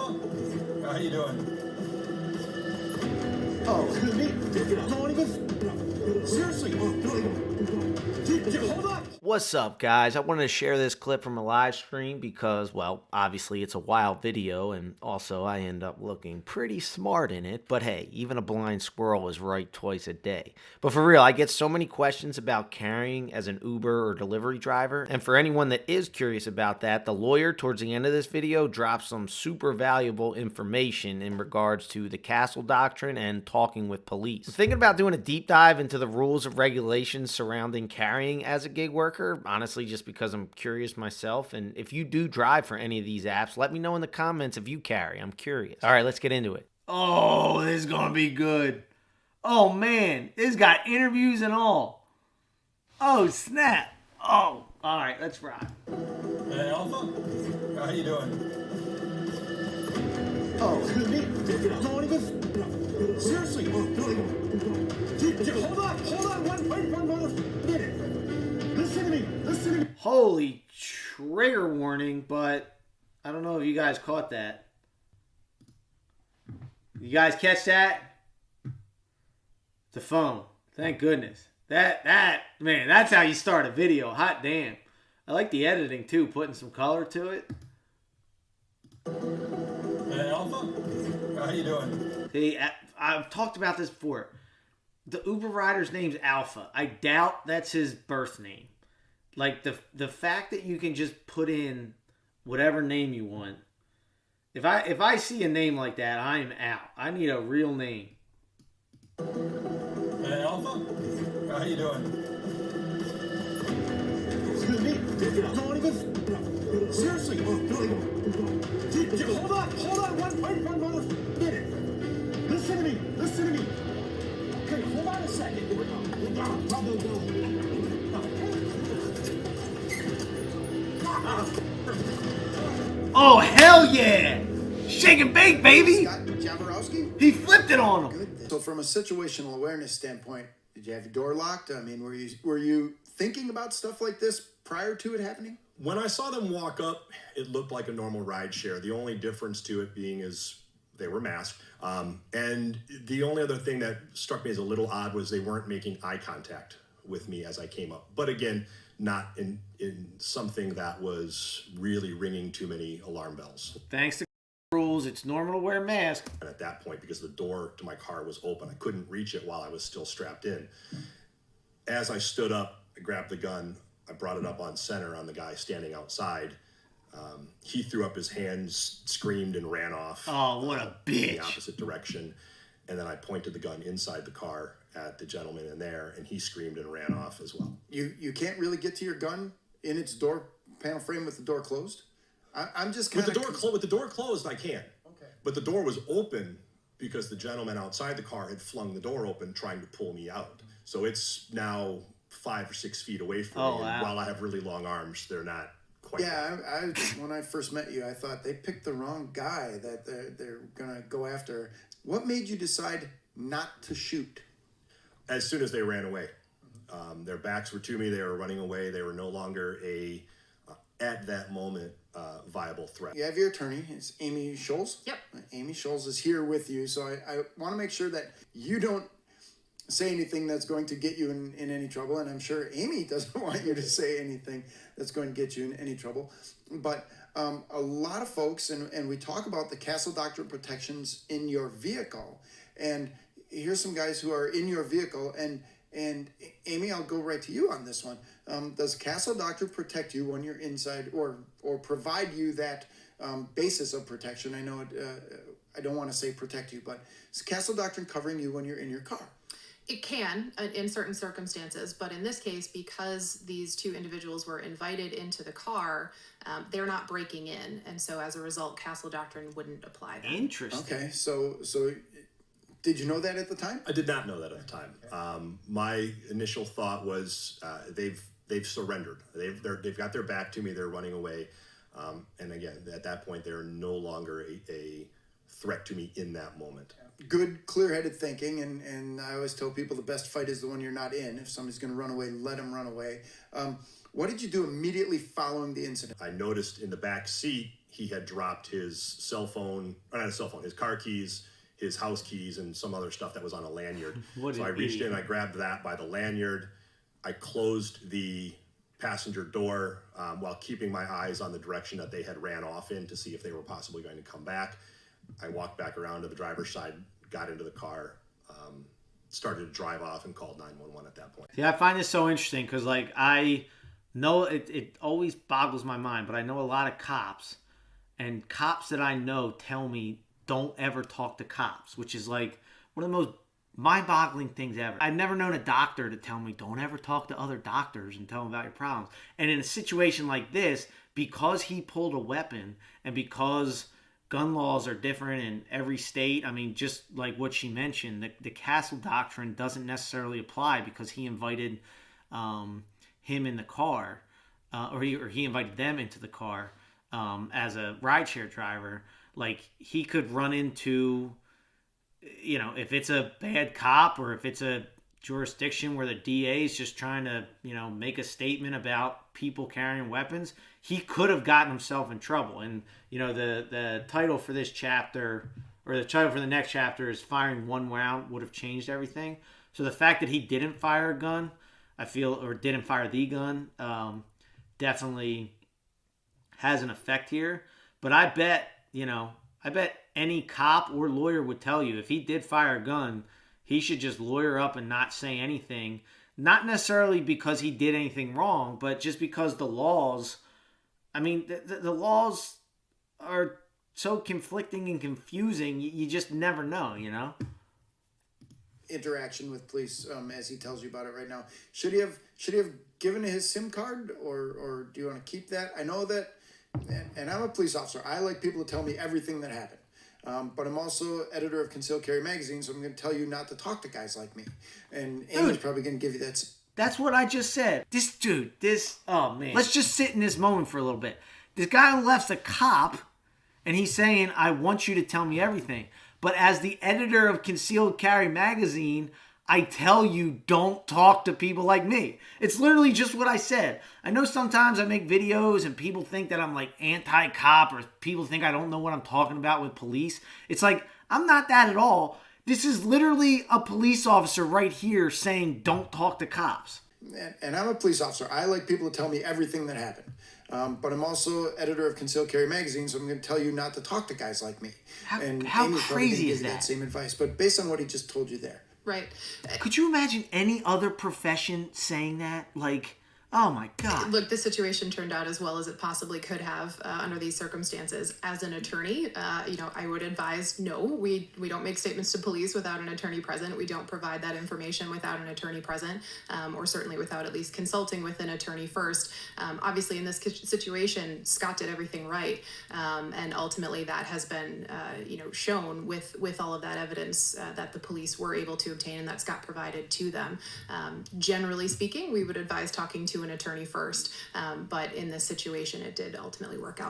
Alpha? How you doing? Oh, excuse me? Don't even... Seriously, don't even... Hold up! What's up, guys? I wanted to share this clip from a live stream because, well, obviously it's a wild video, and also I end up looking pretty smart in it. But hey, even a blind squirrel is right twice a day. But for real, I get so many questions about carrying as an Uber or delivery driver. And for anyone that is curious about that, the lawyer towards the end of this video drops some super valuable information in regards to the castle doctrine and talking with police. I'm thinking about doing a deep dive into the rules and regulations surrounding carrying as a gig worker. Honestly, just because I'm curious myself. And if you do drive for any of these apps, let me know in the comments if you carry. I'm curious. All right, let's get into it. Oh, this is gonna be good. Oh man, this got interviews and all. Oh snap. Oh, all right, let's rock. Hey, Alpha? How you doing? Oh, excuse me? Don't even... Seriously, don't even... Hold on, one minute. Listen to me. Holy trigger warning, but I don't know if you guys caught that. You guys catch that? The phone. Thank goodness. That man, that's how you start a video. Hot damn. I like the editing too, putting some color to it. Hey, Alpha? How you doing? See, I've talked about this before. The Uber rider's name's Alpha. I doubt that's his birth name. Like the fact that you can just put in whatever name you want. If I see a name like that, I'm out. I need a real name. Hey, Alpha? How you doing? Excuse me? Don't even... Seriously, don't even... Hold on, one minute. Listen to me. Okay, hold on a second. Oh hell yeah! Shake and bake, baby! Jaworowski? He flipped it on him. Good. So from a situational awareness standpoint, did you have your door locked? I mean, were you thinking about stuff like this prior to it happening? When I saw them walk up, it looked like a normal ride share. The only difference to it being is they were masked. And the only other thing that struck me as a little odd was they weren't making eye contact with me as I came up. But again, not in something that was really ringing too many alarm bells. Thanks to rules, it's normal to wear a mask. And at that point, because the door to my car was open, I couldn't reach it while I was still strapped in. As I stood up, I grabbed the gun, I brought it up on center on the guy standing outside. He threw up his hands, screamed, and ran off. Oh, what a bitch. In the opposite direction. And then I pointed the gun inside the car at the gentleman in there, and he screamed and ran off as well. You can't really get to your gun in its door panel frame with the door closed? I'm just kind with of... with the door closed, I can. Okay. But the door was open because the gentleman outside the car had flung the door open trying to pull me out. So it's now 5 or 6 feet away from me. Wow. And while I have really long arms, they're not quite. Yeah, when I first met you, I thought they picked the wrong guy that they're going to go after. What made you decide not to shoot? As soon as they ran away. Their backs were to me. They were running away. They were no longer at that moment, viable threat. You have your attorney. It's Amy Scholes. Yep. Amy Scholes is here with you. So I want to make sure that you don't say anything that's going to get you in any trouble. And I'm sure Amy doesn't want you to say anything that's going to get you in any trouble. But a lot of folks, and we talk about the Castle Doctrine protections in your vehicle. And here's some guys who are in your vehicle. And Amy, I'll go right to you on this one. Does Castle Doctrine protect you when you're inside, or provide you that basis of protection? I know I don't want to say protect you, but is Castle Doctrine covering you when you're in your car? It can in certain circumstances, but in this case, because these two individuals were invited into the car, they're not breaking in, and so as a result, Castle Doctrine wouldn't apply then. Interesting. Okay, so did you know that at the time? I did not know that at the time. My initial thought was they've surrendered. They've got their back to me. They're running away. And again, at that point, they're no longer a threat to me in that moment. Good, clear-headed thinking, and I always tell people the best fight is the one you're not in. If somebody's going to run away, let them run away. What did you do immediately following the incident? I noticed in the back seat, he had dropped his cell phone, or not his cell phone, his car keys, his house keys, and some other stuff that was on a lanyard. So I reached in, I grabbed that by the lanyard. I closed the passenger door while keeping my eyes on the direction that they had ran off in to see if they were possibly going to come back. I walked back around to the driver's side, got into the car, started to drive off, and called 911 at that point. Yeah, I find this so interesting because, like, I know it always boggles my mind, but I know a lot of cops, and cops that I know tell me don't ever talk to cops, which is like one of the most mind-boggling things ever. I've never known a doctor to tell me don't ever talk to other doctors and tell them about your problems. And in a situation like this, because he pulled a weapon and because gun laws are different in every state, I mean, just like what she mentioned, the Castle Doctrine doesn't necessarily apply because he invited him in the car, or he invited them into the car as a rideshare driver. Like, he could run into, you know, if it's a bad cop or if it's a jurisdiction where the DA is just trying to, you know, make a statement about people carrying weapons, he could have gotten himself in trouble. And, you know, the title for this chapter, or the title for the next chapter, is Firing One Round Would Have Changed Everything. So the fact that he didn't fire a gun, I feel, or didn't fire the gun, definitely has an effect here. But I bet any cop or lawyer would tell you if he did fire a gun, he should just lawyer up and not say anything. Not necessarily because he did anything wrong, but just because the laws, I mean, the laws are so conflicting and confusing, you just never know, you know? Interaction with police, as he tells you about it right now. Should he have given his SIM card, or do you want to keep that? I know that, and I'm a police officer. I like people to tell me everything that happened. But I'm also editor of Concealed Carry magazine, so I'm going to tell you not to talk to guys like me. And Amy's probably going to give you that. That's what I just said. Oh man. Let's just sit in this moment for a little bit. This guy on the left's a cop, and he's saying, I want you to tell me everything. But as the editor of Concealed Carry magazine, I tell you, don't talk to people like me. It's literally just what I said. I know sometimes I make videos and people think that I'm like anti-cop, or people think I don't know what I'm talking about with police. It's like, I'm not that at all. This is literally a police officer right here saying, don't talk to cops. And I'm a police officer. I like people to tell me everything that happened. But I'm also editor of Concealed Carry magazine, so I'm going to tell you not to talk to guys like me. How Amy's crazy is give you that? Same advice, but based on what he just told you there. Right. Could you imagine any other profession saying that? Like, oh my God. Look, this situation turned out as well as it possibly could have under these circumstances. As an attorney, I would advise, no, we don't make statements to police without an attorney present. We don't provide that information without an attorney present, or certainly without at least consulting with an attorney first. Obviously, in this situation, Scott did everything right, and ultimately that has been, shown with all of that evidence that the police were able to obtain and that Scott provided to them. Generally speaking, we would advise talking to an attorney first, but in this situation, it did ultimately work out.